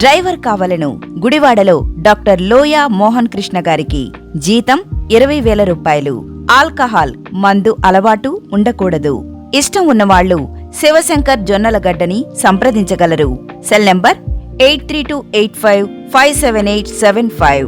Driver కావలను. గుడివాడలో doctor లోయా మోహన్ కృష్ణ గారికి జీతం 20,000 రూపాయలు. ఆల్కహాల్ మందు అలవాటు ఉండకూడదు. ఇష్టం ఉన్నవాళ్లు శివశంకర్ జొన్నలగడ్డని సంప్రదించగలరు. Cell number 8328557875.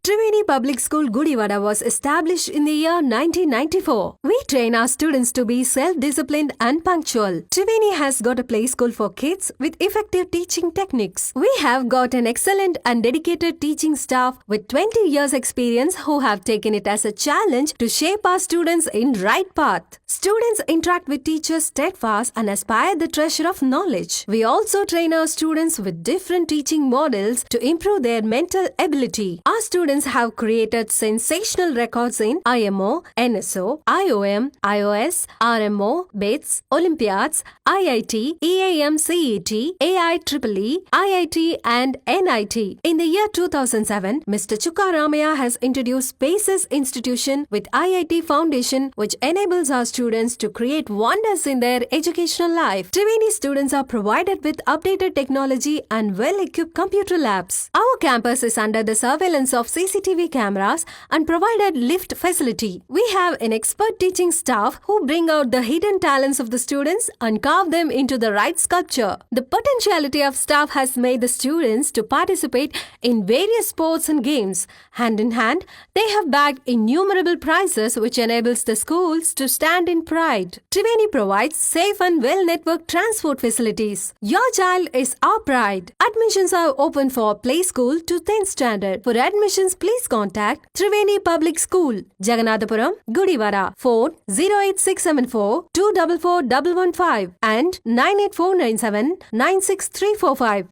Triveni Public School Gudivada was established in the year 1994. We train our students to be self-disciplined and punctual. Triveni has got a play school for kids with effective teaching techniques. We have got an excellent and dedicated teaching staff with 20 years experience who have taken it as a challenge to shape our students in right path. Students interact with teachers steadfast and aspire the treasure of knowledge. We also train our students with different teaching models to improve their mental ability. Our students have created sensational records in IMO, NSO, IOM, IOS, RMO, BITS, Olympiads, IIT, EAM CET, AIEEE, IIT and NIT. In the year 2007, Mr. Chukka Ramaya has introduced Spaces Institution with IIT Foundation, which enables our students to create wonders in their educational life. Triveni students are provided with updated technology and well-equipped computer labs. Our campus is under the surveillance of CCTV cameras and provided lift facility. We have an expert teaching staff who bring out the hidden talents of the students and carve them into the right sculpture. The potentiality of staff has made the students to participate in various sports and games. Hand in hand, they have bagged innumerable prizes which enables the schools to stand in pride. Triveni provides safe and well-networked transport facilities. Your child is our pride. Admissions are open for play school to 10th standard. For admissions, please contact Triveni Public School, Jaganathapuram, Gudivada. Phone 08674 244115 and 98497 96345.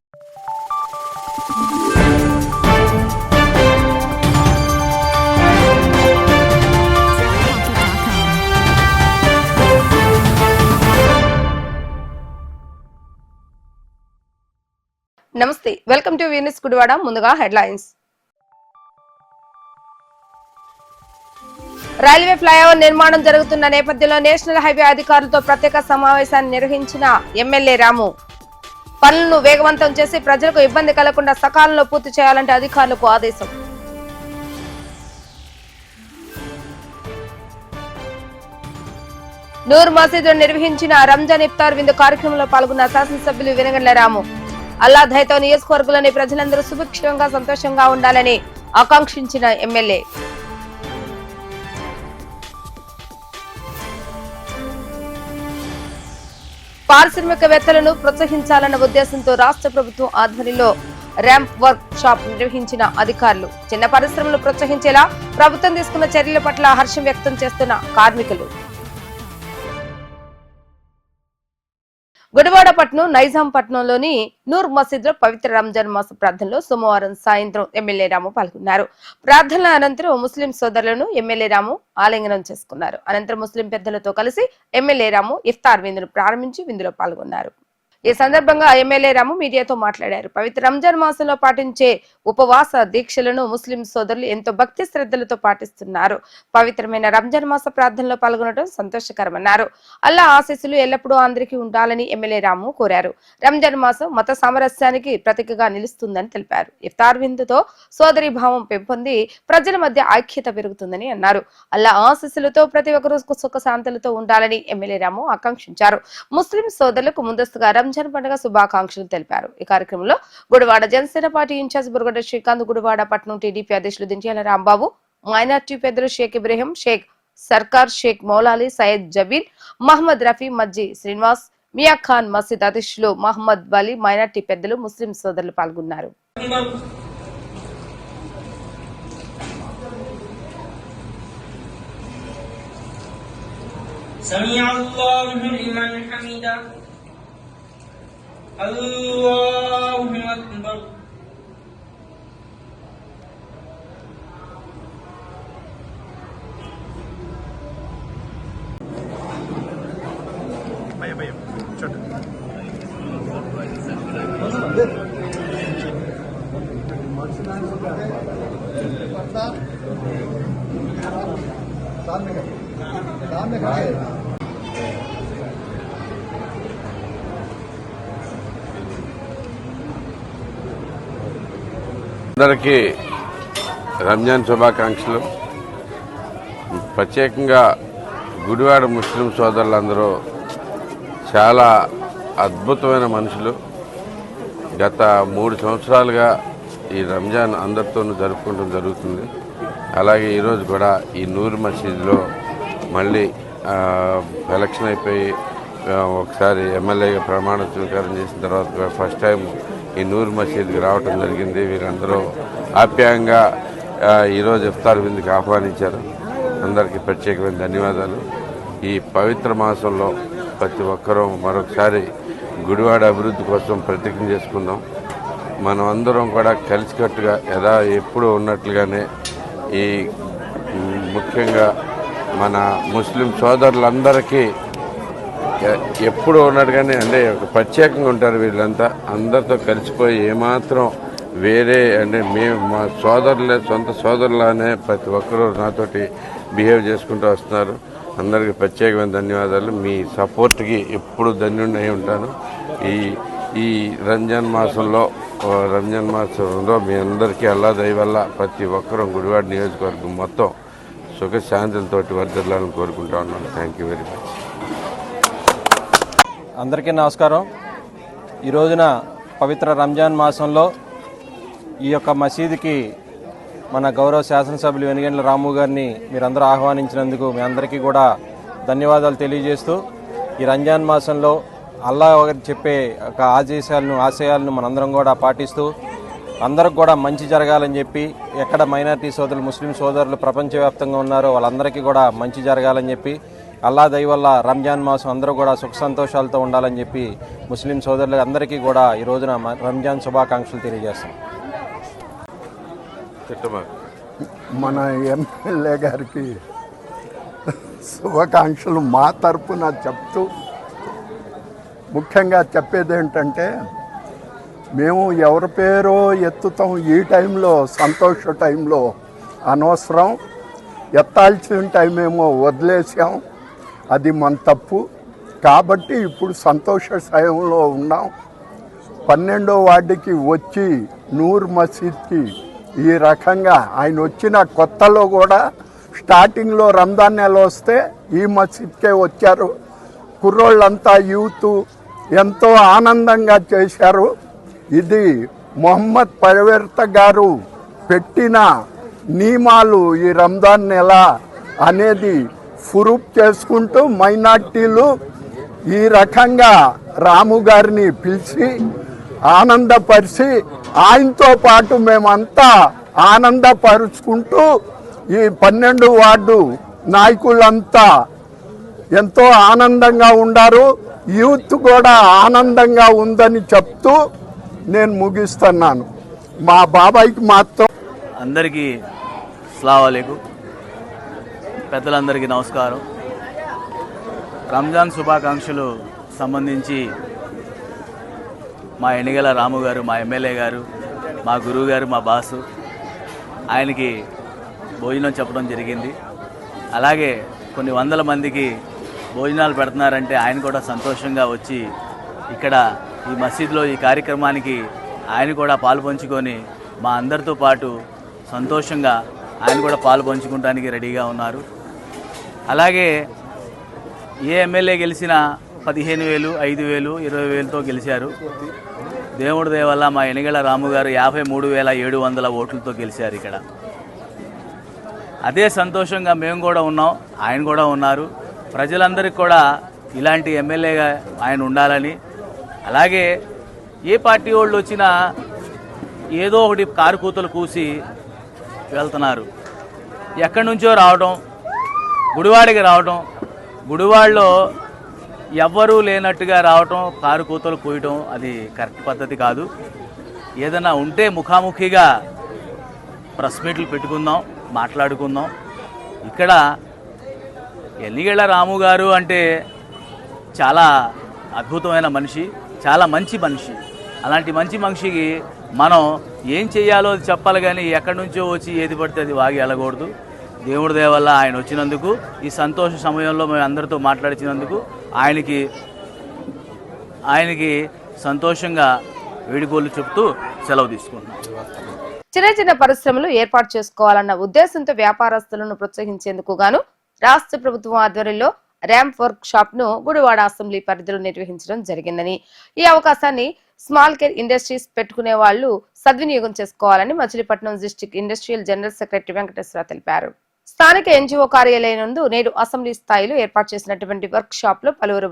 నమస్తే, welcome to Venus Gudivada. ముందుగా headlines. Railway flyover నిర్మాణం జరుగుతున్న నేపథ్యంలో national highway అధికారులతో ప్రత్యేక సమావేశాన్ని నిర్వహించిన MLA రాము. పనులను వేగవంతం చేసి ప్రజలకు ఇబ్బంది కలగకుండా సకాలంలో పూర్తి చేయాలంటే అధికారులకు ఆదేశం. నూర్ మసీదులో నిర్వహించిన రంజాన్ ఇఫ్తార్ విందు కార్యక్రమంలో పాల్గొన్న శాసనసభ్యులు వెనగండ్ల రాము. అల్లా దయతో నియోజకవర్గంలోని ప్రజలందరూ సుభిక్షంగా సంతోషంగా ఉండాలని ఆకాంక్షించిన ఎమ్మెల్యే. పారిశ్రామికవేత్తలను ప్రోత్సహించాలన్న ఉద్దేశంతో రాష్ట్ర ప్రభుత్వం ఆధ్వర్యంలో ర్యాంప్ వర్క్ షాప్ నిర్వహించిన అధికారులు. చిన్న పరిశ్రమలు ప్రోత్సహించేలా ప్రభుత్వం తీసుకున్న చర్యల పట్ల హర్షం వ్యక్తం చేస్తున్న కార్మికులు. గుడివాడ పట్టణం నైజాం పట్టణంలోని నూర్ మసీద్ లో పవిత్ర రంజాన్ మాస ప్రార్థనలో సోమవారం సాయంత్రం ఎమ్మెల్యే రాము పాల్గొన్నారు. ప్రార్థనల అనంతరం ముస్లిం సోదరులను ఎమ్మెల్యే రాము ఆలింగనం చేసుకున్నారు. అనంతరం ముస్లిం పెద్దలతో కలిసి ఎమ్మెల్యే రాము ఇఫ్తార్ విందును ప్రారంభించి విందులో పాల్గొన్నారు. ఈ సందర్భంగా ఎమ్మెల్యే రాము మీడియాతో మాట్లాడారు. పవిత్ర రంజాన్ మాసంలో పాటించే ఉపవాస దీక్షలను ముస్లిం సోదరులు ఎంతో భక్తి శ్రద్ధలతో పాటిస్తున్నారు. పవిత్రమైన రంజాన్ మాస ప్రార్థనలో పాల్గొనడం సంతోషకరమన్నారు. అల్లా ఆశీస్సులు ఎల్లప్పుడూ అందరికీ ఉండాలని ఎమ్మెల్యే రాము కోరారు. రంజాన్ మాసం మత సామరస్యానికి ప్రతీకగా నిలుస్తుందని తెలిపారు. ఇఫ్తార్ విందుతో సోదరి భావం పెంపొంది ప్రజల మధ్య ఐక్యత పెరుగుతుందని అన్నారు. అల్లా ఆశీస్సులతో ప్రతి ఒక్కరూ సుఖ శాంతులతో ఉండాలని ఎమ్మెల్యే రాము ఆకాంక్షించారు. ముస్లిం సోదరులకు ముందస్తుగా రంజాన్ పండుగ శుభాకాంక్షలు తెలిపారు. ఈ కార్యక్రమంలో గుడివాడ జనసేన పార్టీ ఇన్ఛార్జ్ బుర్గడ్డ శ్రీకాంత్, గుడివాడ పట్టణం టీడీపీ అధ్యక్షులు దింట్యాల రాంబాబు, మైనార్టీ పెద్దలు షేక్ ఇబ్రహీం, షేక్ సర్కార్, షేక్ మౌలాలి, సయ్యద్ జబీర్, మహమ్మద్ రఫీ, మజ్జీ శ్రీనివాస్, మియా ఖాన్, మసీద్ అధ్యక్షులు మహమ్మద్ వలీ, మైనార్టీ పెద్దలు, ముస్లిం సోదరులు పాల్గొన్నారు. Allahu Akbar. Bhaiya, chota. सामने खड़े అందరికీ రంజాన్ శుభాకాంక్షలు. ప్రత్యేకంగా గుడివాడ ముస్లిం సోదరులందరూ చాలా అద్భుతమైన మనుషులు. గత 3 సంవత్సరాలుగా ఈ రంజాన్ అందరితోనూ జరుపుకోవడం జరుగుతుంది. అలాగే ఈరోజు కూడా ఈ నూర్ మసీద్లో మళ్ళీ ఎలక్షన్ అయిపోయి ఒకసారి ఎమ్మెల్యేగా ప్రమాణ స్వీకారం చేసిన తర్వాత ఫస్ట్ టైం ఈ నూర్ మసీద్కి రావటం జరిగింది. వీరందరూ ఆప్యాయంగా ఈరోజు ఇఫ్తార్ విందుకి ఆహ్వానించారు. అందరికీ ప్రత్యేకమైన ధన్యవాదాలు. ఈ పవిత్ర మాసంలో ప్రతి ఒక్కరూ మరొకసారి గుడివాడ అభివృద్ధి కోసం ప్రతిజ్ఞ చేసుకుందాం. మనం అందరం కూడా కలిసికట్టుగా ఎప్పుడు ఉన్నట్లుగానే ఈ ముఖ్యంగా మన ముస్లిం సోదరులందరికీ ఎప్పుడు ఉన్నట్టుగానే అంటే ప్రత్యేకంగా ఉంటారు. వీళ్ళంతా అందరితో కలిసిపోయి ఏమాత్రం వేరే మేము మా సోదరులే సొంత సోదరులానే ప్రతి ఒక్కరూ నాతోటి బిహేవ్ చేసుకుంటూ వస్తున్నారు. అందరికీ ప్రత్యేకమైన ధన్యవాదాలు. మీ సపోర్ట్కి ఎప్పుడు ధన్యుడినై ఉంటాను. ఈ రంజాన్ మాసంలో మీ అందరికీ అల్లా దయ వల్ల ప్రతి ఒక్కరూ గుడివాడ నియోజకవర్గం మొత్తం సుఖశాంతులతో వర్ధిల్లాలని కోరుకుంటా ఉన్నాను. Thank you very much. అందరికీ నమస్కారం. ఈ రోజున పవిత్ర రంజాన్ మాసంలో ఈ యొక్క మసీదుకి మన గౌరవ శాసనసభ్యులు వెనుగండ్ల రాము గారిని మీరందరూ ఆహ్వానించినందుకు మీ అందరికీ కూడా ధన్యవాదాలు తెలియజేస్తూ, ఈ రంజాన్ మాసంలో అల్లా చెప్పే ఒక ఆశయాలను మనందరం కూడా పాటిస్తూ అందరికి కూడా మంచి జరగాలని చెప్పి, ఎక్కడ మైనారిటీ సోదరులు ముస్లిం సోదరులు ప్రపంచవ్యాప్తంగా ఉన్నారో వాళ్ళందరికీ కూడా మంచి జరగాలని చెప్పి, అల్లా దయ వల్ల రంజాన్ మాసం అందరూ కూడా సుఖ సంతోషాలతో ఉండాలని చెప్పి ముస్లిం సోదరులు అందరికీ కూడా ఈ రోజున రంజాన్ శుభాకాంక్షలు తెలియజేస్తాం. మన ఎమ్మెల్యే గారికి శుభాకాంక్షలు మా తరపున చెప్తూ, ముఖ్యంగా చెప్పేది ఏంటంటే, మేము ఎవరి పేరో ఎత్తుతాం ఈ టైంలో, సంతోష టైంలో అనవసరం. ఎత్తాల్సిన టైం ఏమో వదిలేసాం, అది మన తప్పు. కాబట్టి ఇప్పుడు సంతోష సమయంలో ఉన్నాం. 12వ వార్డుకి వచ్చి నూర్ మసీద్కి ఈ రకంగా ఆయన వచ్చిన కొత్తలో కూడా స్టార్టింగ్లో రంజాన్ నెల వస్తే ఈ మసీద్కే వచ్చారు. కుర్రోళ్ళంతా యూత్ ఎంతో ఆనందంగా చేశారు. ఇది మొహమ్మద్ పర్వేర్త గారు పెట్టిన నియమాలు ఈ రంజాన్ నెల అనేది ప్రూఫ్ చేసుకుంటూ మైనార్టీలు ఈ రకంగా రాము గారిని పిలిచి ఆనందపరిచి, ఆయనతో పాటు మేమంతా ఆనందపరుచుకుంటూ ఈ 12 వార్డు నాయకులంతా ఎంతో ఆనందంగా ఉండారు. యూత్ కూడా ఆనందంగా ఉందని చెప్తూ నేను ముగిస్తున్నాను. మా బాబాయికి మాత్రం అందరికీ అస్సలాము అలైకుం. పెద్దలందరికీ నమస్కారం. రంజాన్ శుభాకాంక్షలు సంబంధించి మా ఎన్నిగల రాము గారు, మా ఎమ్మెల్యే గారు, మా గురువు గారు, మా బాసు ఆయనకి భోజనం చెప్పడం జరిగింది. అలాగే కొన్ని వందల మందికి భోజనాలు పెడుతున్నారంటే ఆయన కూడా సంతోషంగా వచ్చి ఇక్కడ ఈ మసీదులో ఈ కార్యక్రమానికి ఆయన కూడా పాలు పంచుకొని మా అందరితో పాటు సంతోషంగా ఆయన కూడా పాలు పంచుకోవడానికి రెడీగా ఉన్నారు. అలాగే ఏ ఎమ్మెల్యే గెలిచినా 15,000, 5,000, 20,000తో గెలిచారు. దేవుడి దయ వల్ల మా ఎన్నిగల రాము గారు 53,700 ఓట్లతో గెలిచారు ఇక్కడ. అదే సంతోషంగా మేము కూడా ఉన్నాం, ఆయన కూడా ఉన్నారు. ప్రజలందరికీ కూడా ఇలాంటి ఎమ్మెల్యేగా ఆయన ఉండాలని, అలాగే ఏ పార్టీ వాళ్ళు వచ్చినా ఏదో ఒకటి కారు కూతలు కూసి వెళ్తున్నారు. ఎక్కడి నుంచో రావడం, గుడివాడకి రావడం, గుడివాడలో ఎవ్వరూ లేనట్టుగా రావటం, కారు కూతలు కూయటం అది కరెక్ట్ పద్ధతి కాదు. ఏదైనా ఉంటే ముఖాముఖిగా ప్రెస్ మీట్లు పెట్టుకుందాం, మాట్లాడుకుందాం. ఇక్కడ ఎన్నిగళ్ల రాము గారు అంటే చాలా అద్భుతమైన మనిషి, చాలా మంచి మనిషి. అలాంటి మంచి మనిషికి మనం ఏం చేయాలో చెప్పాలి, కానీ ఎక్కడి నుంచో వచ్చి ఏది పడితే అది వాగి వెళ్ళకూడదు. దేవుడి దయ వల్ల ఆయన వచ్చినందుకు, ఈ సంతోష సమయంలో మేము అందరితో మాట్లాడించినందుకు ఆయనకి సంతోషంగా వేడుకోలు చెప్తూ సెలవు తీసుకుంటున్నాం. చిన్న చిన్న పరిశ్రమలు ఏర్పాటు చేసుకోవాలన్న ఉద్దేశంతో వ్యాపారస్తులను ప్రోత్సహించేందుకు గాను రాష్ట్ర ప్రభుత్వం ఆధ్వర్యంలో ర్యాంప్ వర్క్ షాప్ ను గుడివాడ అసెంబ్లీ పరిధిలో నిర్వహించడం జరిగిందని, ఈ అవకాశాన్ని స్మాల్ కేర్ ఇండస్ట్రీస్ పెట్టుకునే వాళ్లు సద్వినియోగం చేసుకోవాలని Machilipatnam district industrial general secretary Venkateswara తెలిపారు. స్థానిక ఎన్జిఓ కార్యాలయం నందు నేడు అసెంబ్లీ స్థాయిలో ఏర్పాటు చేసినటువంటి వర్క్ షాప్ లో పలువురు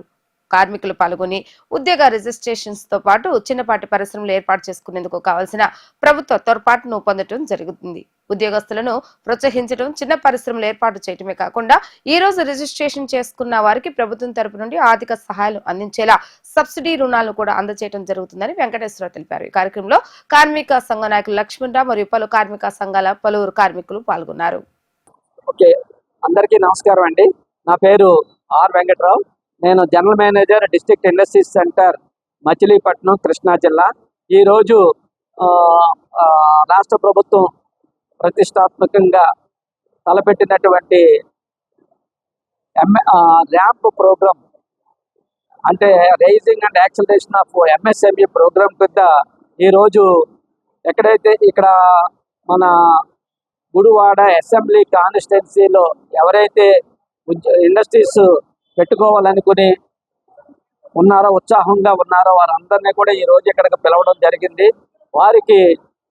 కార్మికులు పాల్గొని ఉద్యోగ రిజిస్ట్రేషన్స్ తో పాటు చిన్నపాటి పరిశ్రమలు ఏర్పాటు చేసుకునేందుకు కావాల్సిన ప్రభుత్వ తోడ్పాటును పొందడం జరుగుతుంది. ఉద్యోగస్తులను ప్రోత్సహించడం, చిన్న పరిశ్రమలు ఏర్పాటు చేయడమే కాకుండా ఈ రోజు రిజిస్ట్రేషన్ చేసుకున్న వారికి ప్రభుత్వం తరపు నుండి ఆర్థిక సహాయాలు అందించేలా సబ్సిడీ రుణాలను కూడా అందజేయడం జరుగుతుందని వెంకటేశ్వర తెలిపారు. ఈ కార్యక్రమంలో కార్మిక సంఘ నాయకులు లక్ష్మణరావు మరియు పలు కార్మిక సంఘాల పలువురు కార్మికులు పాల్గొన్నారు. ఓకే, అందరికీ నమస్కారం అండి. నా పేరు ఆర్ వెంకట్రావు. నేను general manager district industries centre Machilipatnam, Krishna జిల్లా. ఈరోజు రాష్ట్ర ప్రభుత్వం ప్రతిష్టాత్మకంగా తలపెట్టినటువంటి ర్యాంప్ ప్రోగ్రామ్, అంటే raising and acceleration of MSME programme కింద ఈరోజు ఎక్కడైతే ఇక్కడ మన గుడివాడ అసెంబ్లీ కాన్స్టిట్యున్సీలో ఎవరైతే ఇండస్ట్రీస్ పెట్టుకోవాలనుకుని ఉన్నారో, ఉత్సాహంగా ఉన్నారో వారందరినీ కూడా ఈరోజు ఇక్కడికి పిలవడం జరిగింది. వారికి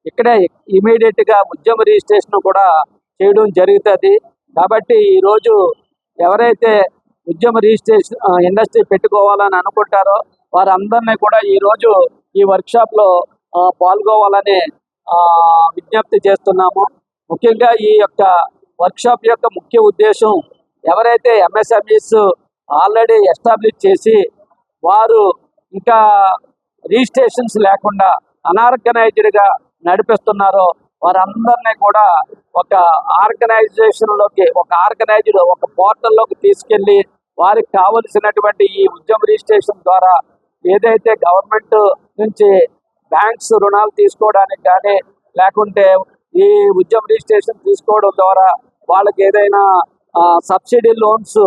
ఇక్కడే ఇమీడియట్గా ఉద్యమ రిజిస్ట్రేషన్ కూడా చేయడం జరుగుతుంది. కాబట్టి ఈరోజు ఎవరైతే ఉద్యమ రిజిస్ట్రేషన్ ఇండస్ట్రీ పెట్టుకోవాలని అనుకుంటారో వారందరినీ కూడా ఈరోజు ఈ వర్క్షాప్లో పాల్గొవాలని విజ్ఞప్తి చేస్తున్నాము. ముఖ్యంగా ఈ యొక్క వర్క్షాప్ యొక్క ముఖ్య ఉద్దేశం, ఎవరైతే ఎంఎస్ఎంఈస్ ఆల్రెడీ ఎస్టాబ్లిష్ చేసి వారు ఇంకా రిజిస్ట్రేషన్స్ లేకుండా అనార్గనైజ్డ్గా నడిపిస్తున్నారో వారందరినీ కూడా ఒక ఆర్గనైజేషన్లోకి, ఒక పోర్టల్లోకి తీసుకెళ్ళి వారికి కావలసినటువంటి ఈ ఉద్యమ రిజిస్ట్రేషన్ ద్వారా ఏదైతే గవర్నమెంట్ నుంచి బ్యాంక్స్ రుణాలు తీసుకోవడానికి కానీ, లేకుంటే ఈ ఉద్యమ రిజిస్ట్రేషన్ తీసుకోవడం ద్వారా వాళ్ళకి ఏదైనా సబ్సిడీ లోన్స్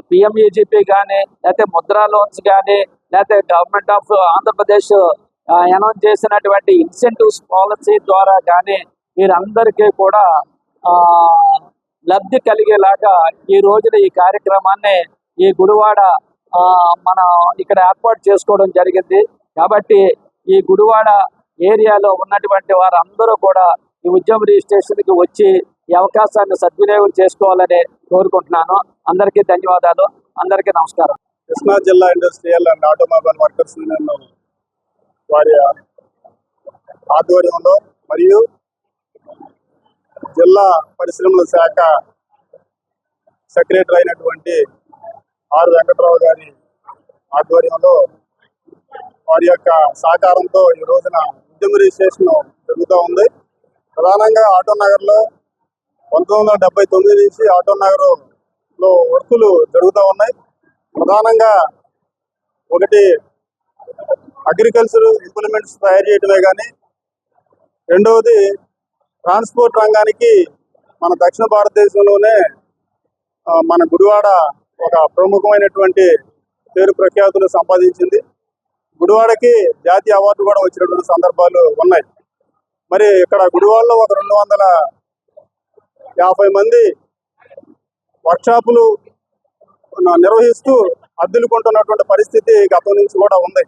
పిఎంఈజీపీ కానీ, లేకపోతే ముద్రా లోన్స్ కానీ, లేకపోతే గవర్నమెంట్ ఆఫ్ ఆంధ్రప్రదేశ్ అనౌన్స్ చేసినటువంటి ఇన్సెంటివ్స్ పాలసీ ద్వారా కానీ వీరందరికీ కూడా లబ్ధి కలిగేలాగా ఈ రోజున ఈ కార్యక్రమాన్ని ఈ గుడివాడ మనం ఇక్కడ ఏర్పాటు చేసుకోవడం జరిగింది. కాబట్టి ఈ గుడివాడ ఏరియాలో ఉన్నటువంటి వారందరూ కూడా ఈ ఉద్యమ రిజిస్ట్రేషన్కి వచ్చి ఈ అవకాశాన్ని సద్వినియోగం చేసుకోవాలని కోరుకుంటున్నాను. అందరికీ ధన్యవాదాలు. అందరికీ నమస్కారం. కృష్ణా జిల్లా industrial and automobile workers union వారి ఆధ్వర్యంలో మరియు జిల్లా పరిశ్రమల శాఖ సెక్రటరీ అయినటువంటి ఆర్ వెంకట్రావు గారి ఆధ్వర్యంలో వారి యొక్క సహకారంతో ఈ రోజున ఉద్యమ రిజిస్ట్రేషన్ జరుగుతూ ఉంది. ప్రధానంగా ఆటోనగర్లో 1979 నుంచి ఆటోనగర్లో వర్కులు జరుగుతూ ఉన్నాయి. ప్రధానంగా ఒకటి అగ్రికల్చర్ ఇంప్లిమెంట్స్ తయారు చేయడమే కానీ, రెండవది ట్రాన్స్పోర్ట్ రంగానికి మన దక్షిణ భారతదేశంలోనే మన గుడివాడ ఒక ప్రముఖమైనటువంటి పేరు ప్రఖ్యాతులు సంపాదించింది. గుడివాడకి జాతీయ అవార్డు కూడా వచ్చినటువంటి సందర్భాలు ఉన్నాయి. మరి ఇక్కడ గుడివాడలో ఒక 250 మంది వర్క్షాపులు నిర్వహిస్తూ అద్దెలు కొంటున్నటువంటి పరిస్థితి గతం నుంచి కూడా ఉంది.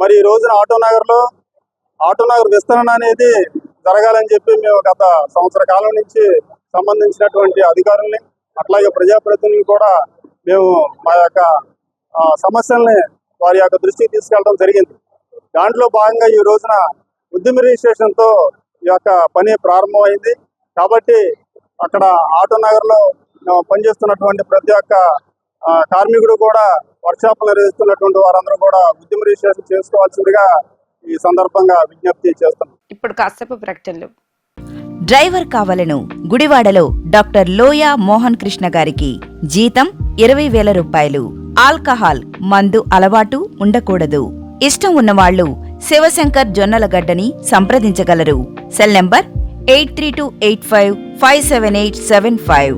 మరి ఈ రోజున ఆటోనగర్ విస్తరణ అనేది జరగాలని చెప్పి మేము గత సంవత్సర కాలం నుంచి సంబంధించినటువంటి అధికారుల్ని, అట్లాగే ప్రజాప్రతినిధులను కూడా మేము మా యొక్క సమస్యల్ని వారి యొక్క దృష్టికి తీసుకెళ్ళడం జరిగింది. దాంట్లో భాగంగా ఈ రోజున ఉద్యమ రిజిస్ట్రేషన్తో ఈ యొక్క పని ప్రారంభమైంది. కాబట్టి అక్కడ ఆటోనగర్లో పనిచేస్తున్నటువంటి ప్రతి ఒక్క కార్మికుడు కూడా వర్క్షాపులు నిర్వహిస్తున్నటువంటి వారందరూ కూడా ఉద్యమ రిజిస్ట్రేషన్ చేసుకోవాల్సిందిగా ఈ సందర్భంగా విజ్ఞప్తి చేస్తున్నాం. ఇప్పుడు కాసేపు ప్రకటనలు. డ్రైవర్ కావాలను గుడివాడలో డాక్టర్ లోయా మోహన్ కృష్ణ గారికి జీతం 20,000 రూపాయలు. ఆల్కహాల్ మందు అలవాటు ఉండకూడదు. ఇష్టం ఉన్నవాళ్లు శివశంకర్ జొన్నలగడ్డని సంప్రదించగలరు. Cell number 8328557875.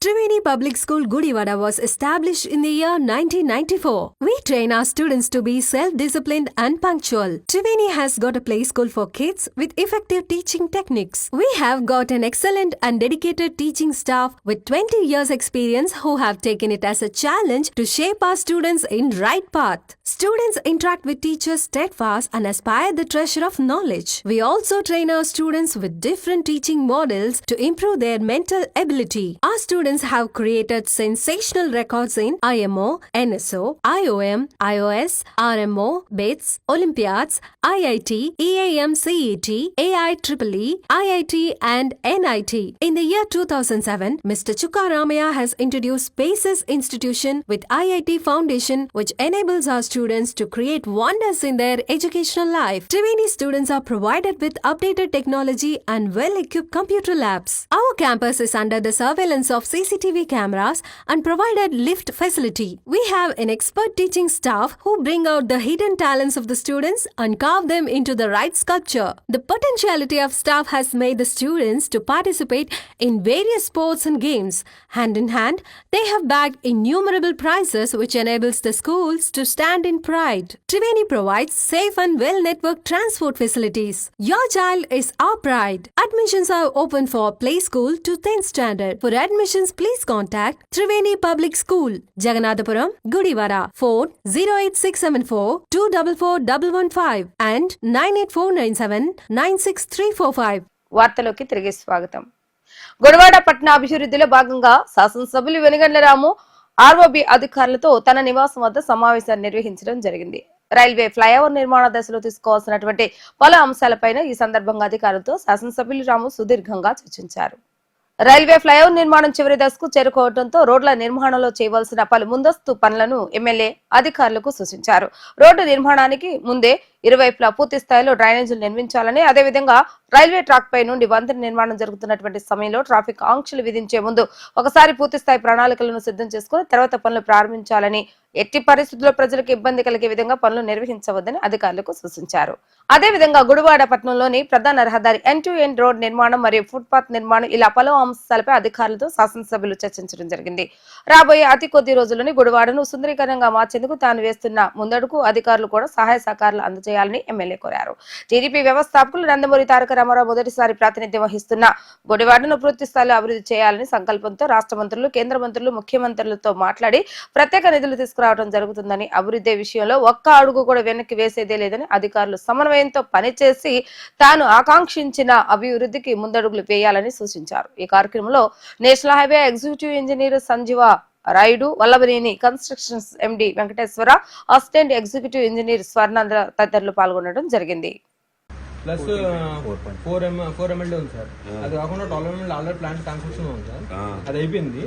Triveni Public School Gudivada was established in the year 1994. We train our students to be self-disciplined and punctual. Triveni has got a play school for kids with effective teaching techniques. We have got an excellent and dedicated teaching staff with 20 years experience who have taken it as a challenge to shape our students in right path. Students interact with teachers steadfast and aspire the treasure of knowledge. We also train our students with different teaching models to improve their mental ability. Our students have created sensational records in IMO, NSO, IOM, IOS, RMO, BITS, Olympiads, IIT, EAM CET, AIEEE, IIT and NIT. In the year 2007, Mr. Chukka Ramaya has introduced Spaces Institution with IIT Foundation, which enables our students to create wonders in their educational life. Triveni students are provided with updated technology and well-equipped computer labs. Our campus is under the surveillance of CCTV cameras and provided lift facility. We have an expert teaching staff who bring out the hidden talents of the students and carve them into the right sculpture. The potentiality of staff has made the students to participate in various sports and games. Hand in hand, they have bagged innumerable prizes which enables the schools to stand in pride. Triveni provides safe and well-networked transport facilities. Your child is our pride. Admissions are open for play school to 10th standard. For admissions, please contact Triveni Public School, Jagannathpuram, Gudivada. Phone 08674 244115 and 98497 96345. వార్తలోకి తిరిగి స్వాగతం. గుడివాడ పట్టణ అభివృద్ధిలో భాగంగా శాసనసభ్యులు వెనుగండ్ల రాము ROB అధికారులతో తన నివాసం వద్ద సమావేశాన్ని నిర్వహించడం జరిగింది. రైల్వే ఫ్లైఓవర్ నిర్మాణ దశలో తీసుకోవాల్సినటువంటి పలు అంశాలపైన ఈ సందర్భంగా అధికారులతో శాసనసభ్యులు రాము సుదీర్ఘంగా చర్చించారు. రైల్వే ఫ్లైఓవర్ నిర్మాణం చివరి దశకు చేరుకోవడంతో రోడ్ల నిర్మాణంలో చేయవలసిన పలు ముందస్తు పనులను ఎమ్మెల్యే అధికారులకు సూచించారు. రోడ్డు నిర్మాణానికి ముందే ఇరువైపులా పూర్తి స్థాయిలో డ్రైనేజీలు నిర్మించాలని, అదేవిధంగా రైల్వే ట్రాక్ పై నుండి వంతెన నిర్మాణం జరుగుతున్నటువంటి సమయంలో ట్రాఫిక్ ఆంక్షలు విధించే ముందు ఒకసారి పూర్తి స్థాయి ప్రణాళికలను సిద్ధం చేసుకుని తర్వాత పనులు ప్రారంభించాలని, ఎట్టి పరిస్థితుల్లో ప్రజలకు ఇబ్బంది కలిగే విధంగా పనులు నిర్వహించవద్దని అధికారులకు సూచించారు. అదేవిధంగా గుడివాడ పట్టణంలోని ప్రధాన రహదారి ఎండ్-టు-ఎండ్ రోడ్ నిర్మాణం మరియు ఫుట్పాత్ నిర్మాణం ఇలా పలు అంశాలపై అధికారులతో శాసనసభ్యులు చర్చించడం జరిగింది. రాబోయే అతి కొద్ది రోజుల్లోని గుడివాడను సుందరీకరంగా మార్చేందుకు తాను వేస్తున్న ముందడుగు అధికారులు కూడా సహాయ సహకారాలు అందజేయాలని ఎమ్మెల్యే కోరారు. టీడీపీ వ్యవస్థాపకులు నందమూరి తారక రామారావు మొదటిసారి ప్రాతినిధ్యం వహిస్తున్న గుడివాడను పూర్తి స్థాయిలో అభివృద్ధి చేయాలని సంకల్పంతో రాష్ట్ర మంత్రులు, కేంద్ర మంత్రులు, ముఖ్యమంత్రులతో మాట్లాడి ప్రత్యేక నిధులు తీసుకురావడం జరుగుతుందని, అభివృద్ధి విషయంలో ఒక్క అడుగు కూడా వెనక్కి వేసేదే లేదని, అధికారులు సమన్వయంతో పనిచేసి తాను ఆకాంక్షించిన అభివృద్ధికి ముందడుగులు వేయాలని సూచించారు. ఈ కార్యక్రమంలో national highway executive engineer Sanjeeva Rayudu, Vallabhaneni constructions MD Venkateswara, assistant executive engineer Swarnandhra తదితరులు పాల్గొనడం జరిగింది. ప్లస్ 4 MLD ఉంది సార్. అది కాకుండా 12 MLD ఆల్రెడీ ప్లాంట్ కన్స్ట్రక్షన్ ఉంది సార్. అది అయిపోయింది.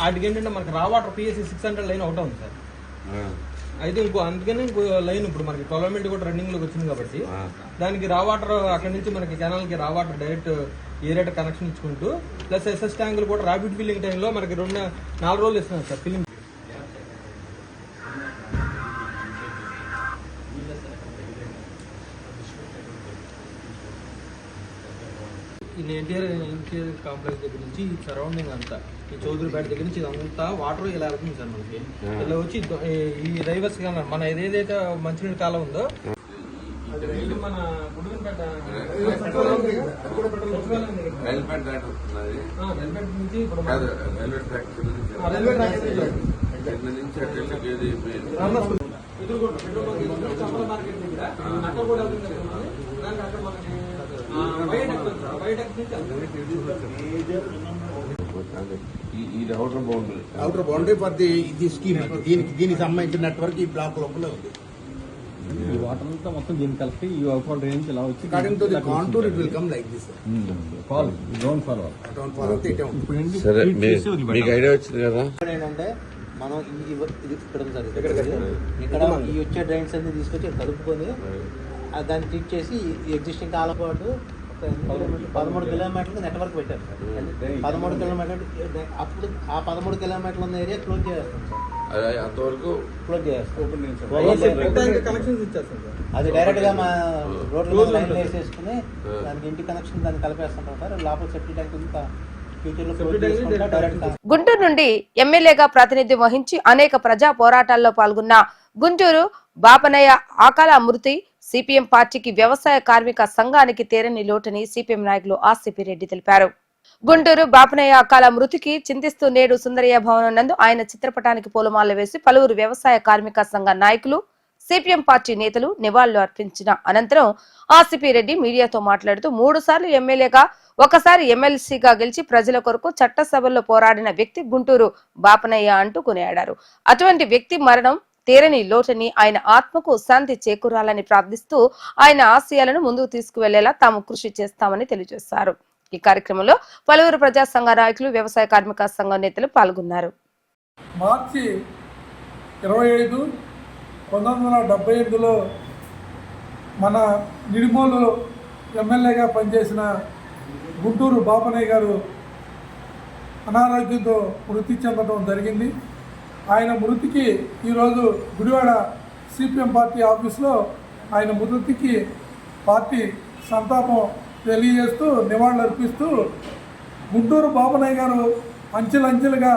వాటికి ఏంటంటే మనకి రా వాటర్ PSC 600 లైన్ ఒకటే ఉంది సార్. అయితే అందుకని ఇంకో లైన్ ఇప్పుడు మనకి 12 MLD కూడా రన్నింగ్ లోకి వచ్చింది కాబట్టి దానికి రా వాటర్ అక్కడ నుంచి మనకి కెనాల్ కి రా వాటర్ డైరెక్ట్ ఏరియా కనెక్షన్ ఇచ్చుకుంటూ ప్లస్ SS ట్యాంకులు కూడా ర్యాపిడ్ ఫిల్లింగ్ టైంలో మనకి 4 రోజులు ఇస్తున్నాం సార్ ఫిల్లింగ్. ఈ ఎన్టీఆర్ కాంప్లెక్స్ దగ్గర నుంచి ఈ సరౌండింగ్ అంతా ఈ చౌదరిపేట దగ్గర నుంచి ఇదంతా వాటర్ ఇలా వెళ్తుంది సార్ మనకి. ఇలా వచ్చి ఈ రైవర్స్ గా మన ఏదైతే మంచినీళ్ళ కాలం ఉందో మన గుడిపేట నుంచి ఇప్పుడు రైల్వే ట్రాక్ మార్కెట్ దగ్గర అక్కడ కూడా అక్కడ మనకి ఇది outer boundary for the scheme. దీనికి సంబంధించిన నెట్వర్క్ ఈ బ్లాక్ లోపల ఉంది. ఈ వాటర్ అంతా మొత్తం దీనికి కలిపి ఈ అవుట్ఫాల్ రేంజ్ ఇలా వచ్చి according to the contour it will come like this. Don't follow సరే, మీకు ఐడియా వచ్చింది కదా. ఏంటంటే మనం ఇది ఇక్కడ ఈ వచ్చే డ్రైన్స్ అన్ని తీసుకొచ్చి కలుపుకొని దాన్ని ట్రీట్ చేసి ఈ ఎగ్జిస్టింగ్ కాలం పాటు 13 కిలోమీటర్లకు నెట్వర్క్ పెట్టారు. 13 కిలోమీటర్ అప్పుడు ఆ 13 కిలోమీటర్లు ఉన్న ఏరియా క్లోజ్ చేస్తాం సార్. అంతవరకు క్లోజ్ చేస్తాం. అది డైరెక్ట్ గా మా రోడ్లు లైన్ వేసేసుకుని దానికి ఇంటి కనెక్షన్ దాన్ని కలిపేస్తుంటాం సార్. లోపల సెఫ్టీ ట్యాంక్ ఫ్యూచర్లో క్లోజ్ చేసుకుంటా డైరెక్ట్ గుంటూరు నుండి ఎమ్మెల్యేగా ప్రాతినిధ్యం వహించి అనేక ప్రజా పోరాటాల్లో పాల్గొన్న గుంటూరు బాపనయ్య అకాల మృతి సిపిఎం పార్టీకి వ్యవసాయ కార్మిక సంఘానికి తీరని లోటని సిపిఎం నాయకులు ఆర్సిపి రెడ్డి తెలిపారు. గుంటూరు బాపనయ్య అకాల మృతికి చింతిస్తూ నేడు సుందరయ్య భవనం నందు ఆయన చిత్రపటానికి పూలమాల వేసి పలువురు వ్యవసాయ కార్మిక సంఘ నాయకులు సిపిఎం పార్టీ నేతలు నివాళులు అర్పించిన అనంతరం ఆర్సిపి రెడ్డి మీడియాతో మాట్లాడుతూ 3 సార్లు ఎమ్మెల్యేగా ఒకసారి ఎమ్మెల్సీగా గెలిచి ప్రజల కొరకు చట్టసభల్లో పోరాడిన వ్యక్తి గుంటూరు బాపనయ్య అంటూ కొనియాడారు. అటువంటి వ్యక్తి మరణం తీరని లోటని, ఆయన ఆత్మకు శాంతి చేకూరాలని ప్రార్థిస్తూ ఆయన ఆశయాలను ముందుకు తీసుకువెళ్లేలా తాము కృషి చేస్తామని తెలియజేశారు. ఈ కార్యక్రమంలో పలువురు ప్రజా సంఘ నాయకులు, వ్యవసాయ కార్మిక సంఘ నేతలు పాల్గొన్నారు. మార్చి 25, 1978లో మన నిడిమోలు ఎమ్మెల్యేగా పనిచేసిన గుంటూరు బాపనయ్య గారు అనారోగ్యంతో మృతి చెందడం జరిగింది. ఆయన మృతికి ఈరోజు గుడివాడ సిపిఎం పార్టీ ఆఫీస్లో ఆయన మృతికి పార్టీ సంతాపం తెలియజేస్తూ నివాళులు అర్పిస్తూ గుంటూరు బాపనయ్య గారు అంచెలంచెలుగా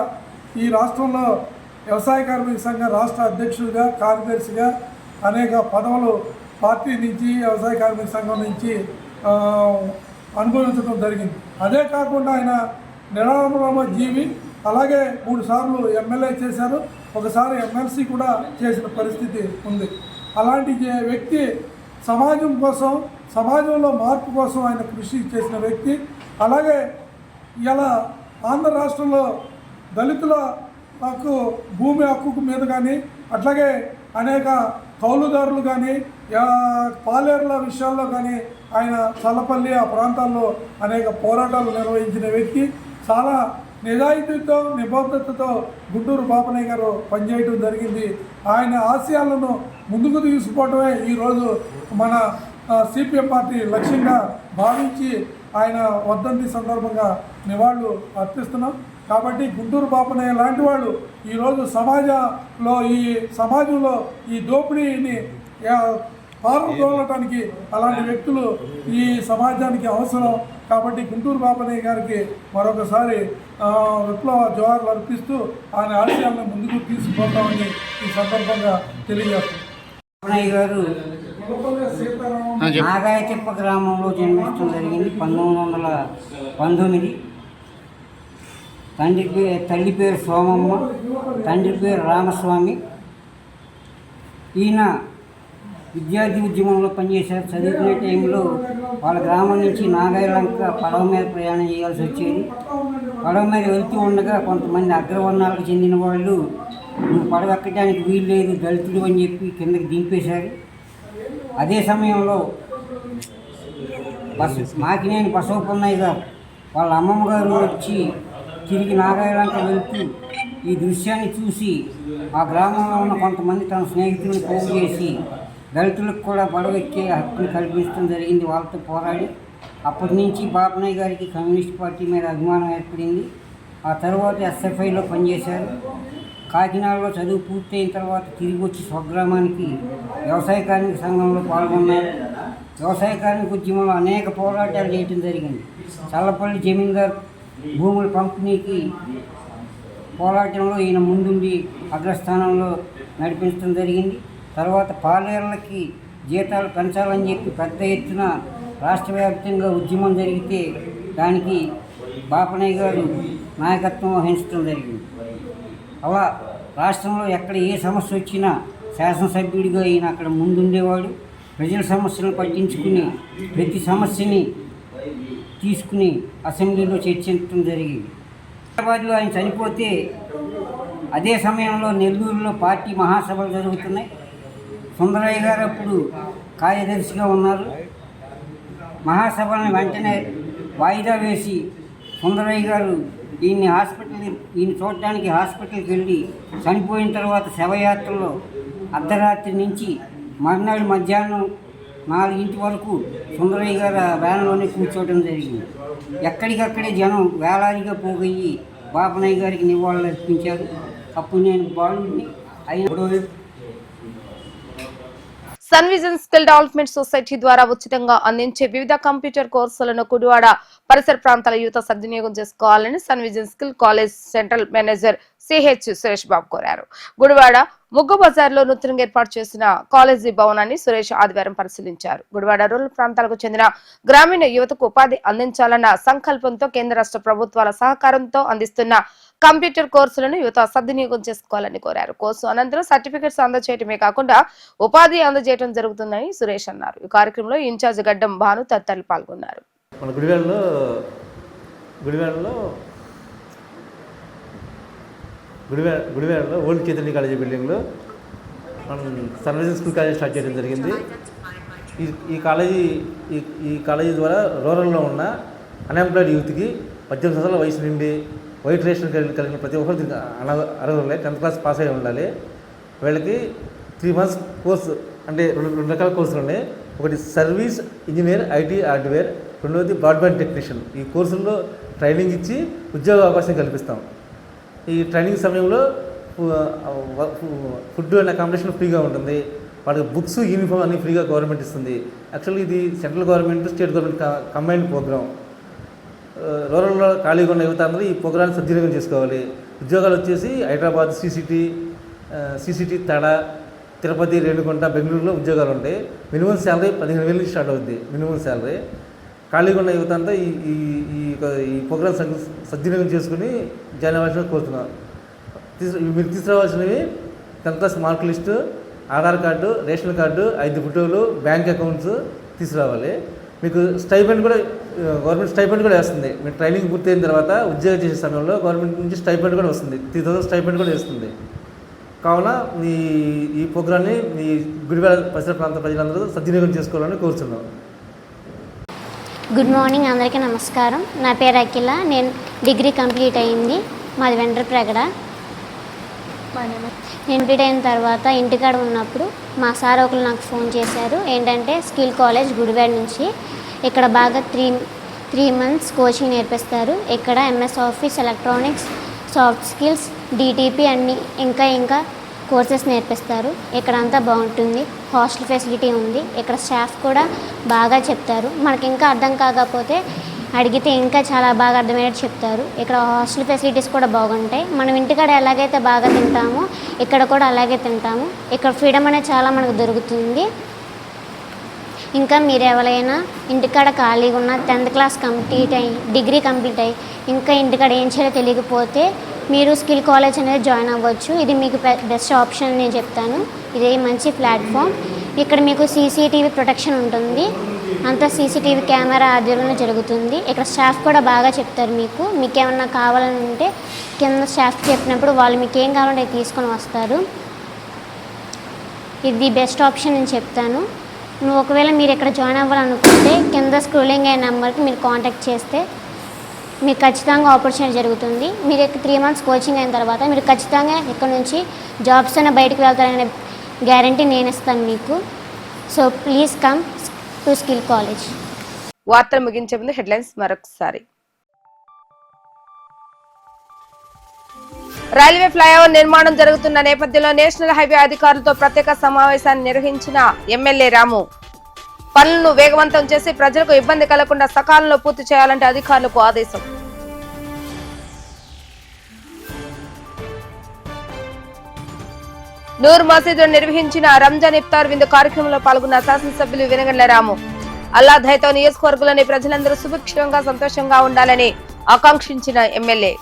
ఈ రాష్ట్రంలో వ్యవసాయ కార్మిక సంఘ రాష్ట్ర అధ్యక్షుడిగా, కార్యదర్శిగా అనేక పదవులు పార్టీ నుంచి, వ్యవసాయ కార్మిక సంఘం నుంచి అనుభవించడం జరిగింది. అదే కాకుండా ఆయన నిరామరమ జీవి. అలాగే 3 సార్లు ఎమ్మెల్యే చేశారు, ఒకసారి ఎమ్మెల్సీ కూడా చేసిన పరిస్థితి ఉంది. అలాంటి వ్యక్తి సమాజం కోసం, సమాజంలో మార్పు కోసం ఆయన కృషి చేసిన వ్యక్తి. అలాగే ఇలా ఆంధ్ర రాష్ట్రంలో దళితుల హక్కు, భూమి హక్కు మీద కానీ, అట్లాగే అనేక కౌలుదారులు కానీ, పాలేరుల విషయాల్లో కానీ ఆయన చల్లపల్లి ఆ ప్రాంతాల్లో అనేక పోరాటాలు నిర్వహించిన వ్యక్తి. చాలా నిజాయితీతో, నిబద్ధతతో గుంటూరు బాపనయ్య గారు పనిచేయడం జరిగింది. ఆయన ఆశయాలను ముందుకు తీసుకుపోవడమే ఈరోజు మన సిపిఎం పార్టీ లక్ష్యంగా భావించి ఆయన వర్ధంతి సందర్భంగా నివాళులు అర్పిస్తున్నాం. కాబట్టి గుంటూరు బాపనయ్య లాంటి వాళ్ళు ఈరోజు సమాజంలో ఈ దోపిడీని పాల్గొనడానికి అలాంటి వ్యక్తులు ఈ సమాజానికి అవసరం. కాబట్టి గుంటూరు బాపనయ్య గారికి మరొకసారి విప్లవ జోహార్లు అర్పిస్తూ ఆయన ఆశయాలను ముందుకు తీసుకుపోతామని ఈ సందర్భంగా తెలియజేస్తున్నాం. బాపనయ్య గారు నాగాయతిప్ప గ్రామంలో జన్మించడం జరిగింది 1919. తల్లి పేరు సోమమ్మ, తండ్రి పేరు రామస్వామి. ఈయన విద్యార్థి ఉద్యమంలో పనిచేశారు. చదువుకునే టైంలో వాళ్ళ గ్రామం నుంచి నాగాయలంక పడవ మీద ప్రయాణం చేయాల్సి వచ్చేది. పడవ మీద వెళ్తూ ఉండగా కొంతమంది అగ్రవర్ణాలకు చెందిన వాళ్ళు నువ్వు పడవ ఎక్కడానికి వీలు లేదు, దళితుడు అని చెప్పి కిందకి దింపేశారు. అదే సమయంలో మాకినేని బసవపున్నయ్య గారు వాళ్ళ అమ్మమ్మ గారు వచ్చి తిరిగి నాగాయలంక వెళ్తూ ఈ దృశ్యాన్ని చూసి ఆ గ్రామంలో ఉన్న కొంతమంది తన స్నేహితులను పోగు చేసి దళితులకు కూడా పడవ ఎక్కే హక్కును కల్పించడం జరిగింది. వాళ్ళతో పోరాడి అప్పటి నుంచి బాపనయ్య గారికి కమ్యూనిస్ట్ పార్టీ మీద అభిమానం ఏర్పడింది. ఆ తర్వాత ఎస్ఎఫ్ఐలో పనిచేశారు. కాకినాడలో చదువు పూర్తయిన తర్వాత తిరిగి వచ్చి స్వగ్రామానికి వ్యవసాయ కార్మిక సంఘంలో పాల్గొన్నారు. వ్యవసాయ కార్మిక ఉద్యమంలో అనేక పోరాటాలు చేయడం జరిగింది. చల్లపల్లి జమీందార్ భూముల పంపిణీకి పోరాటంలో ఈయన ముందుండి అగ్రస్థానంలో నడిపించడం జరిగింది. తర్వాత పాలేరులకి జీతాలు పెంచాలని చెప్పి పెద్ద ఎత్తున రాష్ట్ర వ్యాప్తంగా ఉద్యమం జరిగితే దానికి బాపనయ్య గారు నాయకత్వం వహించడం జరిగింది. అలా రాష్ట్రంలో ఎక్కడ ఏ సమస్య వచ్చినా శాసనసభ్యుడిగా ఈయన అక్కడ ముందుండేవాడు. ప్రజల సమస్యలను పట్టించుకుని ప్రతి సమస్యని తీసుకుని అసెంబ్లీలో చర్చించడం జరిగింది. హైదరాబాద్లో ఆయన చనిపోతే అదే సమయంలో నెల్లూరులో పార్టీ మహాసభలు జరుగుతున్నాయి. సుందరయ్య గారు అప్పుడు కార్యదర్శిగా ఉన్నారు. మహాసభలను వెంటనే వాయిదా వేసి సుందరయ్య గారు ఈయన చూడడానికి హాస్పిటల్కి వెళ్ళి చనిపోయిన తర్వాత శవయాత్రలో అర్ధరాత్రి నుంచి మర్నాడు మధ్యాహ్నం 4 వరకు సుందరయ్య గారు వ్యాన్లోనే కూర్చోవడం జరిగింది. ఎక్కడికక్కడే జనం వేలాదిగా పోగయ్యి బాపనయ్య గారికి నివాళులు అర్పించారు. అప్పుడు నేను బాలుడిని అయిన Sun vision skill development society ద్వారా ఉచితంగా అందించే వివిధ కంప్యూటర్ కోర్సులను గుడివాడ పరిసర ప్రాంతాల యువత సద్వినియోగం చేసుకోవాలని sun vision skill college central manager CH Suresh Babu కోరారు. గుడివాడ ముగ్గు బజార్ లో నూతనంగా ఏర్పాటు చేసిన కాలేజీ భవనాన్ని సురేష్ ఆదివారం పరిశీలించారు. గుడివాడ రూరల్ ప్రాంతాలకు చెందిన గ్రామీణ యువతకు ఉపాధి అందించాలన్న సంకల్పంతో కేంద్ర రాష్ట్ర ప్రభుత్వాల సహకారంతో అందిస్తున్న కంప్యూటర్ కోర్సులను యువత సద్వినియోగం చేసుకోవాలని కోరారు. కోర్సు అనంతరం సర్టిఫికెట్స్ అందజేయటమే కాకుండా ఉపాధి అందజేయడం జరుగుతుందని సురేష్ అన్నారు. ఈ కార్యక్రమంలో ఇన్ఛార్జ్ గడ్డం భాను తదితరులు పాల్గొన్నారు. గుడివాడలో ఓల్డ్ చైతన్య కాలేజీ బిల్డింగ్లో మనం Sun Vision school college start చేయడం జరిగింది. ఈ కాలేజీ ద్వారా రూరల్లో ఉన్న అన్ఎంప్లాయిడ్ యూత్కి 18 సంవత్సరాల వయసు నుండి వైట్ రేషన్ కలిగిన ప్రతి ఒక్కరు అర్హులే 10th క్లాస్ పాస్ అయి ఉండాలి. వీళ్ళకి 3 months కోర్సు అంటే రెండు రకాల కోర్సులు ఉన్నాయి. ఒకటి సర్వీస్ ఇంజనీర్ ఐటీ హార్డ్వేర్, రెండవది బ్రాడ్బ్యాండ్ టెక్నీషియన్. ఈ కోర్సుల్లో ట్రైనింగ్ ఇచ్చి ఉద్యోగ అవకాశం కల్పిస్తాం. ఈ ట్రైనింగ్ సమయంలో ఫుడ్ అండ్ అకామిడేషన్ ఫ్రీగా ఉంటుంది. వాళ్ళకి బుక్స్ యూనిఫామ్ అన్నీ ఫ్రీగా గవర్నమెంట్ ఇస్తుంది. యాక్చువల్లీ ఇది central government state government combined programme. రూరల్లో ఖాళీగా ఉన్న యువత అందరూ ఈ ప్రోగ్రాన్ని సద్వినియోగం చేసుకోవాలి. ఉద్యోగాలు వచ్చేసి హైదరాబాద్, సిసిటి, తడ, తిరుపతి, రేణుగుంట, బెంగళూరులో ఉద్యోగాలు ఉంటాయి. మినిమం శాలరీ 15,000 నుంచి స్టార్ట్ అవుద్ది మినిమం శాలరీ. ఖాళీగా ఉన్న యువత అంతా ఈ ప్రోగ్రామ్ సద్వినియోగం చేసుకుని జాయిన్ అవ్వాల్సిన కోరుతున్నాం. మీరు తీసుకురావాల్సినవి 10th class mark list, Aadhaar card, ration card, 5 ఫోటోలు, బ్యాంక్ అకౌంట్స్ తీసుకురావాలి. మీకు స్టైపెండ్ కూడా గవర్నమెంట్ స్టైపెండ్ కూడా వేస్తుంది. మీరు ట్రైనింగ్ పూర్తయిన తర్వాత ఉద్యోగం చేసే సమయంలో గవర్నమెంట్ నుంచి స్టైపెండ్ కూడా వస్తుంది. 3,000 స్టైపెండ్ కూడా వేస్తుంది. కావున ఈ ప్రోగ్రాన్ని మీ గుడివాడ పరిసర ప్రాంత ప్రజలందరూ సద్వినియోగం చేసుకోవాలని కోరుతున్నాం. గుడ్ మార్నింగ్, అందరికీ నమస్కారం. నా పేరు అఖిల. నేను డిగ్రీ కంప్లీట్ అయింది. మాది వెంట్రప్రగడ. నేను కంప్లీట్ అయిన తర్వాత ఇంటికాడ ఉన్నప్పుడు మా సార్ ఒకరు నాకు ఫోన్ చేశారు. ఏంటంటే స్కిల్ కాలేజ్ గుడివాడ నుంచి ఇక్కడ బాగా 3 months కోచింగ్ నేర్పిస్తారు. ఇక్కడ MS office, electronics, soft skills, DTP అన్నీ ఇంకా కోర్సెస్ నేర్పిస్తారు. ఇక్కడ అంతా బాగుంటుంది. హాస్టల్ ఫెసిలిటీ ఉంది. ఇక్కడ స్టాఫ్ కూడా బాగా చెప్తారు. మనకి ఇంకా అర్థం కాకపోతే అడిగితే ఇంకా చాలా బాగా అర్థమయ్యేట్టు చెప్తారు. ఇక్కడ హాస్టల్ ఫెసిలిటీస్ కూడా బాగుంటాయి. మనం ఇంటికాడ ఎలాగైతే బాగా తింటామో ఇక్కడ కూడా అలాగే తింటాము. ఇక్కడ ఫ్రీడమ్ అనేది చాలా మనకు దొరుకుతుంది. ఇంకా మీరు ఎవరైనా ఇంటికాడ ఖాళీగా ఉన్న 10th క్లాస్ కంప్లీట్ అయ్యి డిగ్రీ కంప్లీట్ అయ్యి ఇంకా ఇంటికాడ ఏం చేయాలో తెలియకపోతే మీరు స్కిల్ కాలేజ్ అనేది జాయిన్ అవ్వచ్చు. ఇది మీకు బెస్ట్ ఆప్షన్ నేను చెప్తాను. ఇది మంచి ప్లాట్ఫామ్. ఇక్కడ మీకు సీసీటీవీ ప్రొటెక్షన్ ఉంటుంది. అంతా సీసీటీవీ కెమెరా ఆధ్వర్యంలో జరుగుతుంది. ఇక్కడ స్టాఫ్ కూడా బాగా చెప్తారు. మీకు ఏమన్నా కావాలని ఉంటే కింద స్టాఫ్ చెప్పినప్పుడు వాళ్ళు మీకు ఏం కావాలంటే తీసుకొని వస్తారు. ఇది బెస్ట్ ఆప్షన్ నేను చెప్తాను. ఒకవేళ మీరు ఇక్కడ జాయిన్ అవ్వాలనుకుంటే కింద స్క్రోలింగ్ అయిన నెంబర్కి మీరు కాంటాక్ట్ చేస్తే మీకు ఖచ్చితంగా ఆపర్చునిటీ జరుగుతుంది. మీరు 3 months కోచింగ్ అయిన తర్వాత మీరు ఖచ్చితంగా ఇక్కడ నుంచి జాబ్స్ అయినా బయటకు వెళ్తారనే గ్యారంటీ నేను ఇస్తాను మీకు. So please come to skill college. వార్తలు ముగించే ముందు హెడ్లైన్స్ మరొకసారి. రైల్వే ఫ్లైఓవర్ నిర్మాణం జరుగుతున్న నేపథ్యంలో నేషనల్ హైవే అధికారులతో ప్రత్యేక సమావేశాన్ని నిర్వహించిన ఎమ్మెల్యే రాము. పనులను వేగవంతం చేసి ప్రజలకు ఇబ్బంది కలగకుండా సకాలంలో పూర్తి చేయాలంటే అధికారులకు ఆదేశం. నూర్ మసీదులో నిర్వహించిన రంజాన్ ఇఫ్తార్ విందు కార్యక్రమంలో పాల్గొన్న శాసనసభ్యులు వెనగండ్ల రాము. అల్లా దయతో నియోజకవర్గంలోని ప్రజలందరూ సుభిక్షంగా సంతోషంగా ఉండాలని ఆకాంక్షించిన ఎమ్మెల్యే.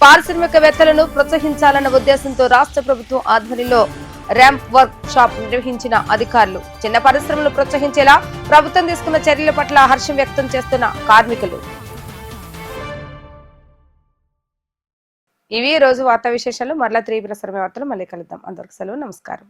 పారిశ్రామికవేత్తలను ప్రోత్సహించాలన్న ఉద్దేశంతో రాష్ట్ర ప్రభుత్వం ఆధ్వర్యంలో ర్యాంప్ వర్క్ షాప్ నిర్వహించిన అధికారులు. చిన్న పరిశ్రమలు ప్రోత్సహించేలా ప్రభుత్వం తీసుకున్న చర్యల పట్ల హర్షం వ్యక్తం చేస్తున్న కార్మికులు. ఇవి రోజు వార్తా విశేషాలు. మరలా 3 ప్రసారమే వార్తలు మళ్ళీ కలుద్దాం. అందరికి సెలవు. నమస్కారం.